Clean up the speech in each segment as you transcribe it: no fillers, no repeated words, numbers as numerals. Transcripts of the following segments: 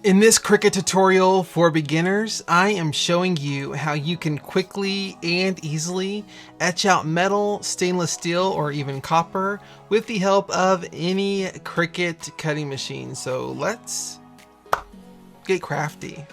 In this Cricut tutorial for beginners, I am showing you how you can quickly and easily etch out metal, stainless steel, or even copper with the help of any Cricut cutting machine. So let's get crafty.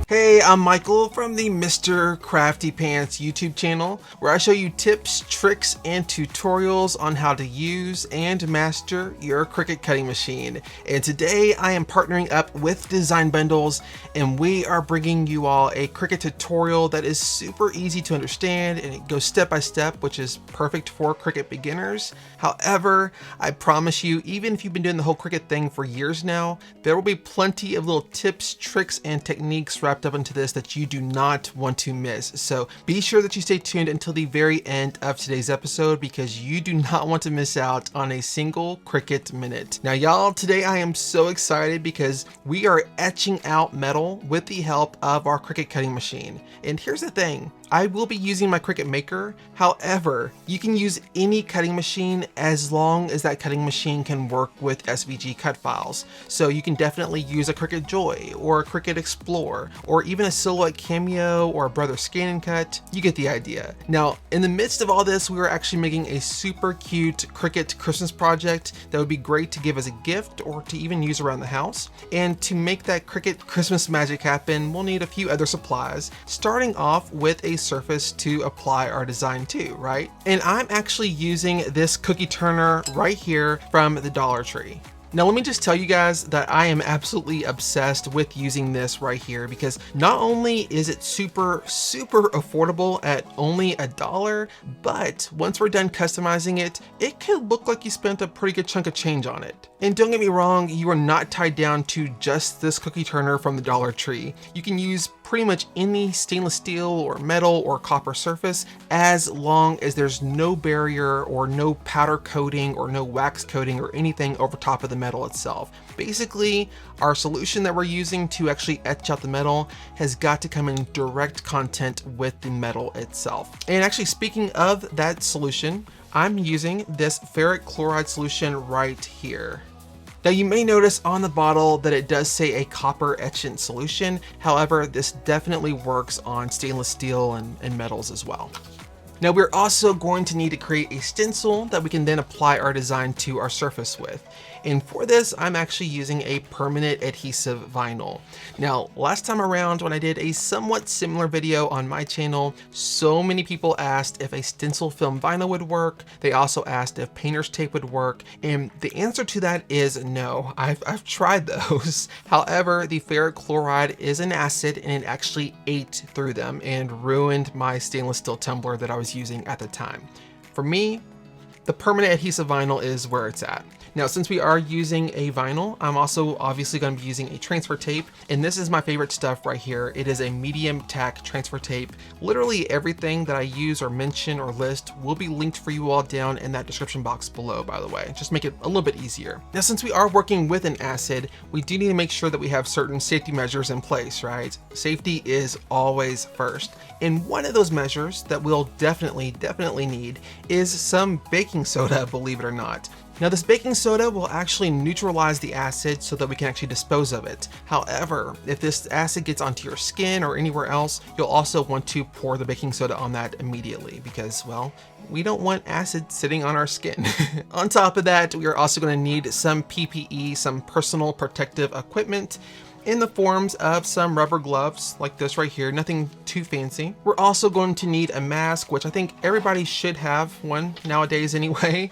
Hey, I'm Michael from the Mr. Crafty Pants YouTube channel, where I show you tips, tricks, and tutorials on how to use and master your Cricut cutting machine. And today I am partnering up with Design Bundles, and we are bringing you all a Cricut tutorial that is super easy to understand, and it goes step by step, which is perfect for Cricut beginners. However, I promise you, even if you've been doing the whole Cricut thing for years now, there will be plenty of little tips, tricks, and techniques wrapped up into this that you do not want to miss. So be sure that you stay tuned until the very end of today's episode, because you do not want to miss out on a single Cricut minute. Now y'all, today I am so excited because we are etching out metal with the help of our Cricut cutting machine. And here's the thing, I will be using my Cricut Maker. However, you can use any cutting machine as long as that cutting machine can work with SVG cut files. So you can definitely use a Cricut Joy or a Cricut Explore or even a Silhouette Cameo or a Brother Scan and Cut. You get the idea. Now, in the midst of all this, we are actually making a super cute Cricut Christmas project that would be great to give as a gift or to even use around the house. And to make that Cricut Christmas magic happen, we'll need a few other supplies, starting off with a surface to apply our design to, right? And I'm actually using this cookie turner right here from the Dollar Tree. Now let me just tell you guys that I am absolutely obsessed with using this right here, because not only is it super affordable at only $1, but once we're done customizing it, it could look like you spent a pretty good chunk of change on it. And don't get me wrong, you are not tied down to just this cookie turner from the Dollar Tree. You can use pretty much any stainless steel or metal or copper surface, as long as there's no barrier or no powder coating or no wax coating or anything over top of the metal itself. Basically, our solution that we're using to actually etch out the metal has got to come in direct contact with the metal itself. And actually, speaking of that solution, I'm using this ferric chloride solution right here. Now you may notice on the bottle that it does say a copper etchant solution. However, this definitely works on stainless steel and metals as well. Now we're also going to need to create a stencil that we can then apply our design to our surface with. And for this, I'm actually using a permanent adhesive vinyl. Now, last time around when I did a somewhat similar video on my channel, so many people asked if a stencil film vinyl would work. They also asked if painter's tape would work. And the answer to that is no. I've tried those. However, the ferric chloride is an acid and it actually ate through them and ruined my stainless steel tumbler that I was using at the time. For me, the permanent adhesive vinyl is where it's at. Now, since we are using a vinyl, I'm also obviously going to be using a transfer tape, and this is my favorite stuff right here. It is a medium tack transfer tape. Literally everything that I use or mention or list will be linked for you all down in that description box below, by the way. Just make it a little bit easier. Now, since we are working with an acid, we do need to make sure that we have certain safety measures in place, right? Safety is always first. And one of those measures that we'll definitely need is some baking soda, believe it or not. Now this baking soda will actually neutralize the acid so that we can actually dispose of it. However, if this acid gets onto your skin or anywhere else, you'll also want to pour the baking soda on that immediately because, well, we don't want acid sitting on our skin. On top of that, we are also going to need some PPE, some personal protective equipment, in the forms of some rubber gloves like this right here, nothing too fancy. We're also going to need a mask, which I think everybody should have one nowadays anyway.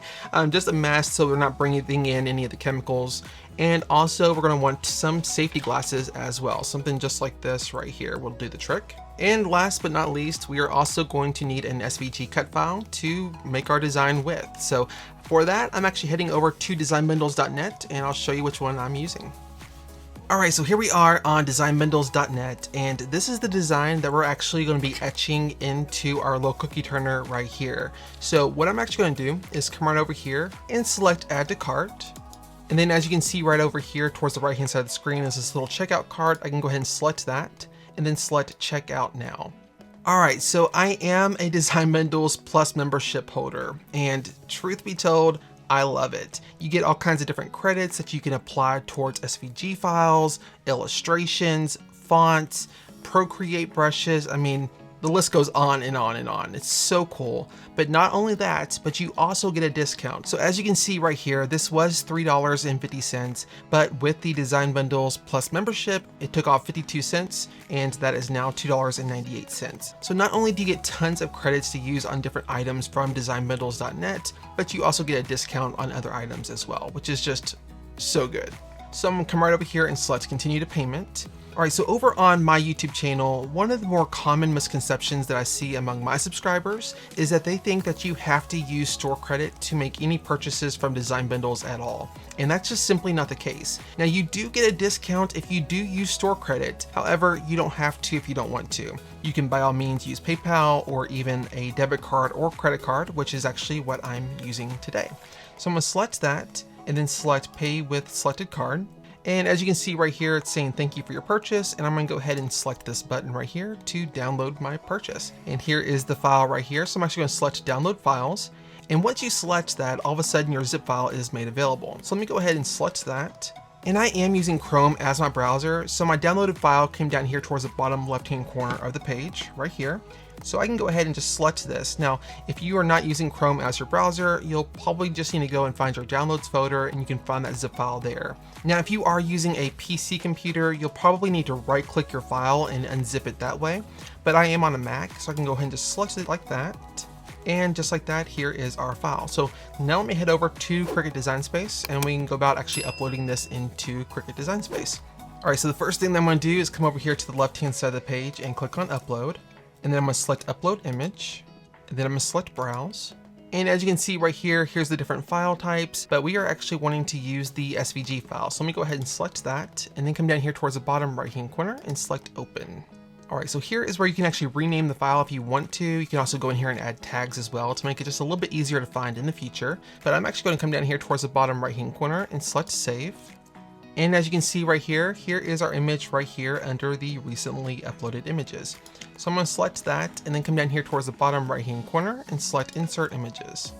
Just a mask so we're not bringing in any of the chemicals. And also we're going to want some safety glasses as well. Something just like this right here will do the trick. And last but not least, we are also going to need an SVG cut file to make our design with. So for that, I'm actually heading over to designbundles.net and I'll show you which one I'm using. Alright, so here we are on designbundles.net, and this is the design that we're actually going to be etching into our little cookie turner right here. So what I'm actually going to do is come right over here and select add to cart. And then as you can see right over here towards the right hand side of the screen is this little checkout cart. I can go ahead and select that and then select checkout now. All right, so I am a Design Bundles Plus membership holder, and truth be told, I love it. You get all kinds of different credits that you can apply towards SVG files, illustrations, fonts, Procreate brushes. I mean, the list goes on and on and on. It's so cool. But not only that, but you also get a discount. So as you can see right here, this was $3.50, but with the Design Bundles Plus membership, it took off 52 cents, and that is now $2.98. So not only do you get tons of credits to use on different items from designbundles.net, but you also get a discount on other items as well, which is just so good. So I'm gonna come right over here and select continue to payment. All right, so over on my YouTube channel, one of the more common misconceptions that I see among my subscribers is that they think that you have to use store credit to make any purchases from Design Bundles at all. And that's just simply not the case. Now, you do get a discount if you do use store credit. However, you don't have to if you don't want to. You can by all means use PayPal or even a debit card or credit card, which is actually what I'm using today. So I'm gonna select that and then select pay with selected card. And as you can see right here, it's saying thank you for your purchase, and I'm gonna go ahead and select this button right here to download my purchase. And here is the file right here. So I'm actually gonna select download files. And once you select that, all of a sudden your zip file is made available. So let me go ahead and select that. And I am using Chrome as my browser, so my downloaded file came down here towards the bottom left-hand corner of the page, right here. So I can go ahead and just select this. Now, if you are not using Chrome as your browser, you'll probably just need to go and find your downloads folder, and you can find that zip file there. Now, if you are using a PC computer, you'll probably need to right-click your file and unzip it that way. But I am on a Mac, so I can go ahead and just select it like that. And just like that, here is our file. So now let me head over to Cricut Design Space, and we can go about actually uploading this into Cricut Design Space. All right, so the first thing that I'm gonna do is come over here to the left-hand side of the page and click on Upload. And then I'm gonna select Upload Image, and then I'm gonna select Browse. And as you can see right here, here's the different file types, but we are actually wanting to use the SVG file. So let me go ahead and select that, and then come down here towards the bottom right-hand corner and select Open. All right, so here is where you can actually rename the file if you want to. You can also go in here and add tags as well to make it just a little bit easier to find in the future. But I'm actually going to come down here towards the bottom right-hand corner and select Save. And as you can see right here, here is our image right here under the recently uploaded images. So I'm going to select that and then come down here towards the bottom right-hand corner and select Insert Images.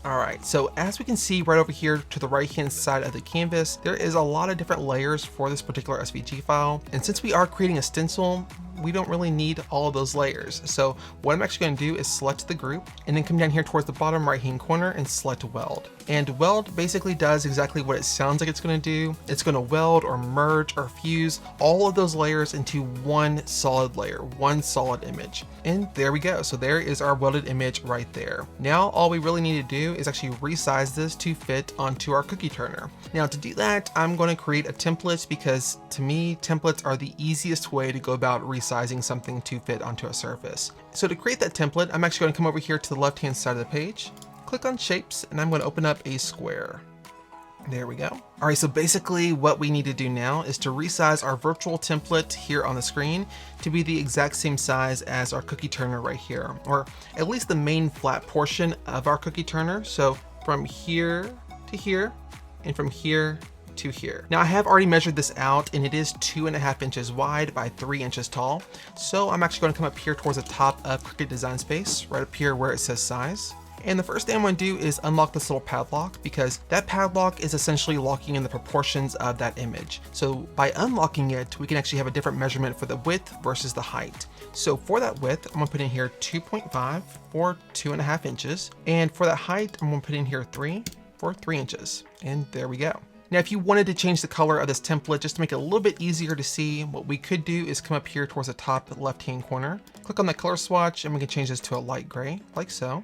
All right, so as we can see right over here to the right-hand side of the canvas, there is a lot of different layers for this particular SVG file. And since we are creating a stencil, we don't really need all of those layers. So what I'm actually gonna do is select the group and then come down here towards the bottom right-hand corner and select Weld. And Weld basically does exactly what it sounds like it's gonna do. It's gonna weld or merge or fuse all of those layers into one solid layer, one solid image. And there we go. So there is our welded image right there. Now, all we really need to do is actually resize this to fit onto our cookie turner. Now to do that, I'm gonna create a template because to me, templates are the easiest way to go about resizing something to fit onto a surface. So to create that template, I'm actually gonna come over here to the left-hand side of the page, click on Shapes, and I'm gonna open up a square. There we go. All right, so basically what we need to do now is to resize our virtual template here on the screen to be the exact same size as our cookie turner right here, or at least the main flat portion of our cookie turner. So from here to here, and from here to here. Now I have already measured this out, and it is 2.5 inches wide by 3 inches tall. So I'm actually going to come up here towards the top of Cricut Design Space, right up here where it says size. And the first thing I'm going to do is unlock this little padlock, because that padlock is essentially locking in the proportions of that image. So by unlocking it, we can actually have a different measurement for the width versus the height. So for that width, I'm going to put in here 2.5 for 2.5 inches. And for that height, I'm going to put in here 3 for 3 inches. And there we go. Now, if you wanted to change the color of this template just to make it a little bit easier to see, what we could do is come up here towards the top left-hand corner, click on that color swatch, and we can change this to a light gray, like so.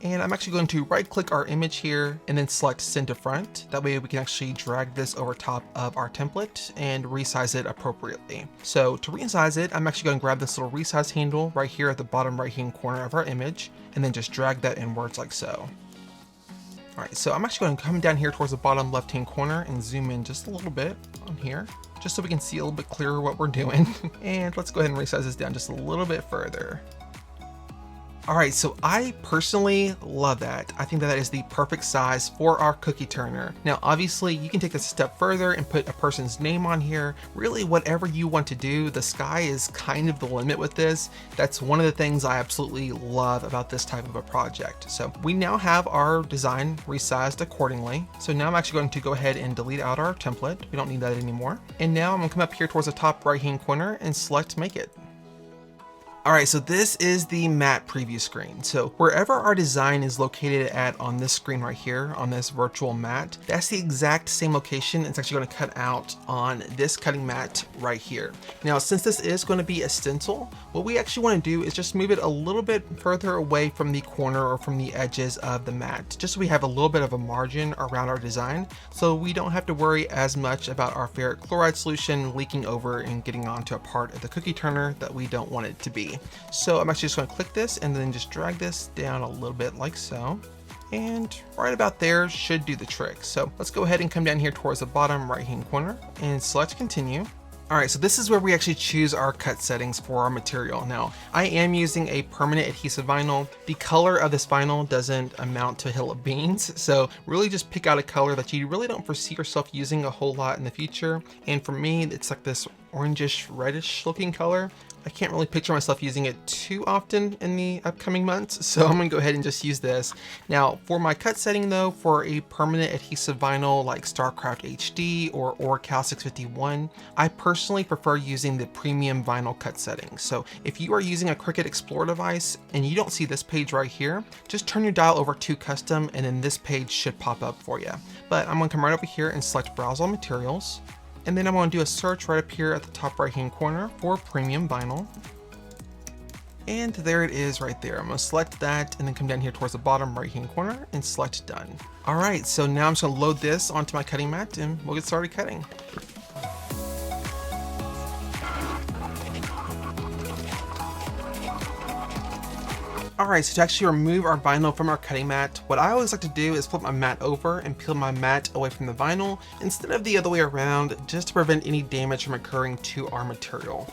And I'm actually going to right-click our image here and then select Send to Front. That way we can actually drag this over top of our template and resize it appropriately. So to resize it, I'm actually going to grab this little resize handle right here at the bottom right-hand corner of our image, and then just drag that inwards like so. All right, so I'm actually going to come down here towards the bottom left-hand corner and zoom in just a little bit on here, just so we can see a little bit clearer what we're doing. And let's go ahead and resize this down just a little bit further. All right, so I personally love that. I think that is the perfect size for our cookie turner. Now, obviously you can take this a step further and put a person's name on here. Really, whatever you want to do, the sky is kind of the limit with this. That's one of the things I absolutely love about this type of a project. So we now have our design resized accordingly. So now I'm actually going to go ahead and delete out our template. We don't need that anymore. And now I'm gonna come up here towards the top right-hand corner and select Make It. All right, so this is the matte preview screen. So wherever our design is located at on this screen right here, on this virtual mat, that's the exact same location it's actually gonna cut out on this cutting mat right here. Now, since this is gonna be a stencil, what we actually wanna do is just move it a little bit further away from the corner or from the edges of the mat, just so we have a little bit of a margin around our design, so we don't have to worry as much about our ferric chloride solution leaking over and getting onto a part of the cookie turner that we don't want it to be. So I'm actually just going to click this and then just drag this down a little bit like so. And right about there should do the trick. So let's go ahead and come down here towards the bottom right hand corner and select continue. All right, so this is where we actually choose our cut settings for our material. Now, I am using a permanent adhesive vinyl. The color of this vinyl doesn't amount to a hill of beans, so really just pick out a color that you really don't foresee yourself using a whole lot in the future. And for me, it's like this orangish, reddish looking color. I can't really picture myself using it too often in the upcoming months, so I'm gonna go ahead and just use this. Now, for my cut setting though, for a permanent adhesive vinyl like StarCraft HD or Oracal 651, I personally prefer using the premium vinyl cut setting. So if you are using a Cricut Explore device and you don't see this page right here, just turn your dial over to custom and then this page should pop up for you. But I'm gonna come right over here and select browse all materials. And then I'm going to do a search right up here at the top right hand corner for premium vinyl. And there it is right there. I'm going to select that and then come down here towards the bottom right hand corner and select done. All right, so now I'm just going to load this onto my cutting mat and we'll get started cutting. All right, so to actually remove our vinyl from our cutting mat, what I always like to do is flip my mat over and peel my mat away from the vinyl instead of the other way around, just to prevent any damage from occurring to our material.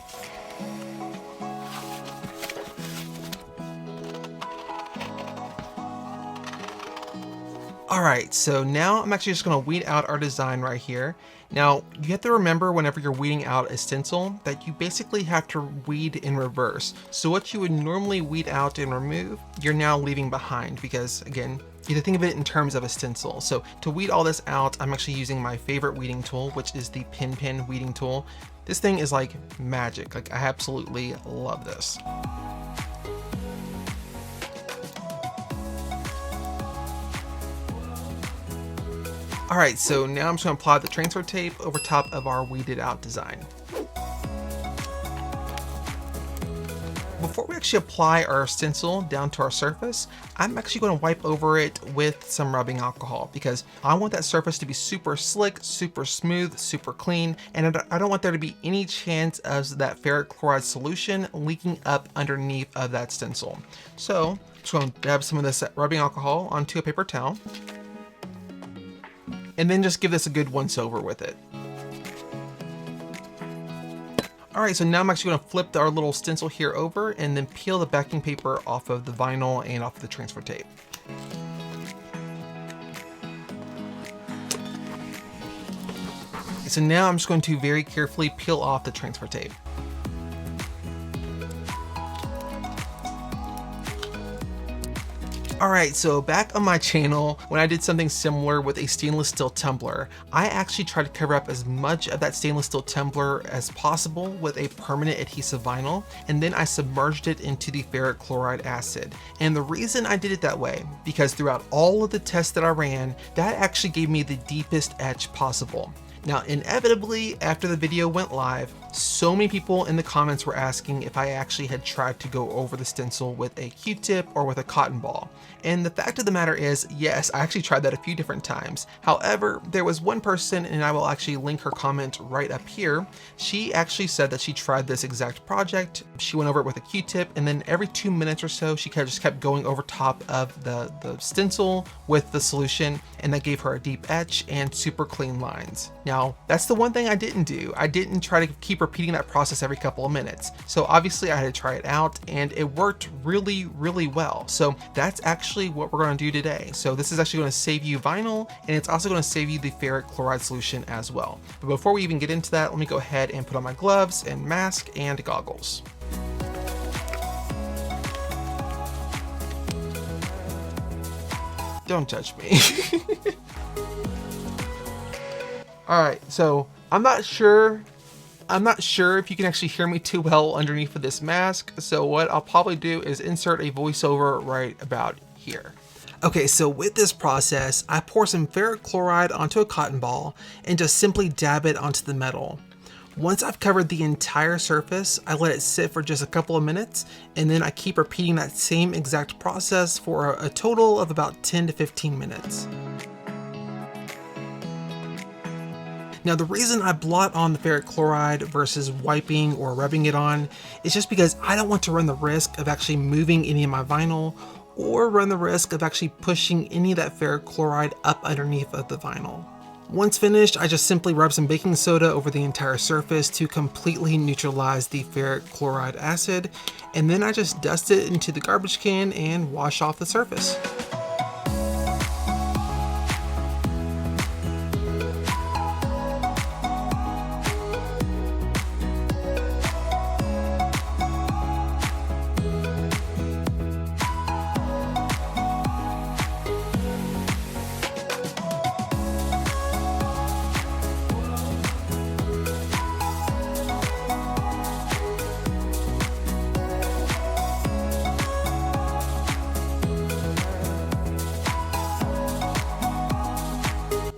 All right, so now I'm actually just gonna weed out our design right here. Now, you have to remember whenever you're weeding out a stencil that you basically have to weed in reverse. So what you would normally weed out and remove, you're now leaving behind because, again, you have to think of it in terms of a stencil. So to weed all this out, I'm actually using my favorite weeding tool, which is the Pen weeding tool. This thing is like magic. Like, I absolutely love this. All right, so now I'm just gonna apply the transfer tape over top of our weeded out design. Before we actually apply our stencil down to our surface, I'm actually gonna wipe over it with some rubbing alcohol because I want that surface to be super slick, super smooth, super clean, and I don't want there to be any chance of that ferric chloride solution leaking up underneath of that stencil. So I'm just gonna dab some of this rubbing alcohol onto a paper towel, and then just give this a good once over with it. All right, so now I'm actually gonna flip our little stencil here over and then peel the backing paper off of the vinyl and off the transfer tape. So now I'm just going to very carefully peel off the transfer tape. Alright, so back on my channel, when I did something similar with a stainless steel tumbler, I actually tried to cover up as much of that stainless steel tumbler as possible with a permanent adhesive vinyl, and then I submerged it into the ferric chloride acid. And the reason I did it that way, because throughout all of the tests that I ran, that actually gave me the deepest etch possible. Now, inevitably, after the video went live, so many people in the comments were asking if I actually had tried to go over the stencil with a Q-tip or with a cotton ball. And the fact of the matter is, yes, I actually tried that a few different times. However, there was one person, and I will actually link her comment right up here. She actually said that she tried this exact project. She went over it with a Q-tip, and then every 2 minutes or so, she just kept going over top of the stencil with the solution, and that gave her a deep etch and super clean lines. Now, Now, that's the one thing I didn't do. I didn't try to keep repeating that process every couple of minutes. So obviously I had to try it out and it worked really, really well. So that's actually what we're going to do today. So this is actually going to save you vinyl, and it's also going to save you the ferric chloride solution as well. But before we even get into that, let me go ahead and put on my gloves and mask and goggles. Don't judge me. Alright, so I'm not sure if you can actually hear me too well underneath of this mask, so what I'll probably do is insert a voiceover right about here. Okay, so with this process, I pour some ferric chloride onto a cotton ball and just simply dab it onto the metal. Once I've covered the entire surface, I let it sit for just a couple of minutes, and then I keep repeating that same exact process for a total of about 10 to 15 minutes. Now, the reason I blot on the ferric chloride versus wiping or rubbing it on is just because I don't want to run the risk of actually moving any of my vinyl or run the risk of actually pushing any of that ferric chloride up underneath of the vinyl. Once finished, I just simply rub some baking soda over the entire surface to completely neutralize the ferric chloride acid, and then I just dust it into the garbage can and wash off the surface.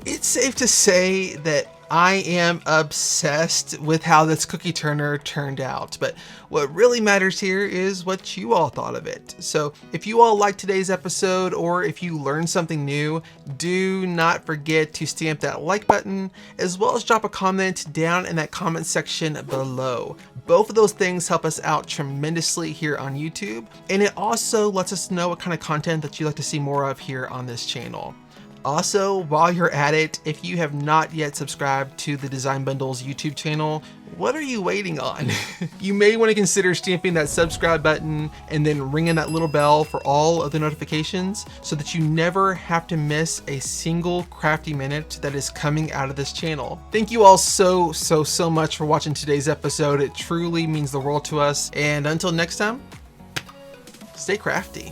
It's safe to say that I am obsessed with how this cookie turner turned out, but what really matters here is what you all thought of it. So if you all liked today's episode, or if you learned something new, do not forget to stamp that like button, as well as drop a comment down in that comment section below. Both of those things help us out tremendously here on YouTube, and it also lets us know what kind of content that you'd like to see more of here on this channel. Also, while you're at it, if you have not yet subscribed to the Design Bundles YouTube channel, what are you waiting on? You may want to consider stamping that subscribe button and then ringing that little bell for all of the notifications so that you never have to miss a single crafty minute that is coming out of this channel. Thank you all so much for watching today's episode. It truly means the world to us. And until next time, stay crafty.